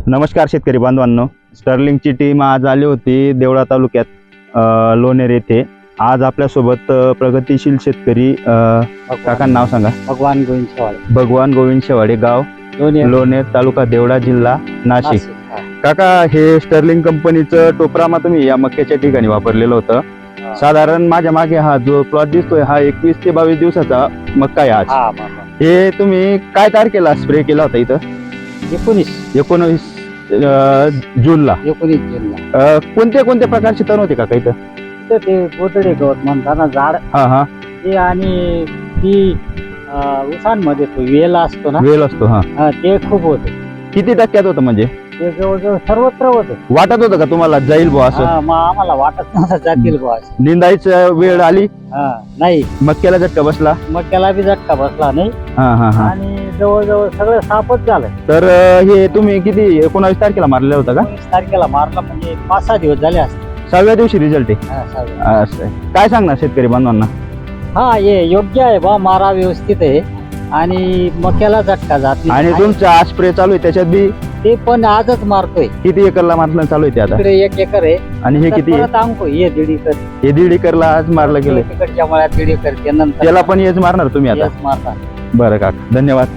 नमस्कार शेतकरी बांधवांनो, स्टर्लिंगची टीम आज आली होती देवळा तालुक्यात लोणेर येथे। आज आपल्यासोबत प्रगतिशील शेतकरी काका नाव सांगा। भगवान गोविंद शेवाळे, भगवान गोविंद शेवाळे, गाव लोणेर, तालुका देवळा, जिल्हा नाशिक। काका, हे स्टर्लिंग कंपनीचं टोपरामा तुम्ही या मक्याच्या ठिकाणी वापरलेलं होतं। साधारण माझ्या मागे हा जो प्लॉट दिसतोय हा 21 ते 22 दिवसाचा मक्का आहे आज। हे तुम्ही काय तारखेला स्प्रे केला होता इथं? 19 जूनला। कोणत्या कोणत्या प्रकारचे तण होते काका इथं? ते कोतडे गवत म्हणताना झाड ते आणि ती उसांमध्ये तो वेल असतो ना, वेल असतो ते खूप होते। किती टक्क्यात होतं? म्हणजे ते जवळजवळ सर्वत्र होते। वाटत होतं का तुम्हाला जाईल बुवा असं? आम्हाला वाटत नव्हतं जातील बुवा असं। निंदायचं वेळ आली नाही, मक्याला झटका बसला? मक्याला बी झटका बसला नाही आणि जवळजवळ सगळं साफच झालं। तर हे तुम्ही किती 19 तारखेला मारलेलं होतं का? 19 तारखेला मारला, म्हणजे 5-6 दिवस झाले असते। 6व्या दिवशी रिझल्ट आहे। असं काय सांगणार शेतकरी बांधवांना? हे योग्य आहे बा, मारा व्यवस्थित आहे आणि मक्याला झटका जात नाही। आणि तुमचा स्प्रे चालू आहे त्याच्यात बी? ते पण आजच मारतोय। किती एकरला मारलं चालू आहे ते आता? इकडे 1 एकर आहे आणि हे किती आहे? हे 1.5 एकर। हे 1.5 एकरला आज मारलं गेलं? तिकडच्या मळ्यात 1.5 एकर, त्यानंतर त्याला पण हेच मारणार तुम्ही आता? मारणार। बरं काका, धन्यवाद।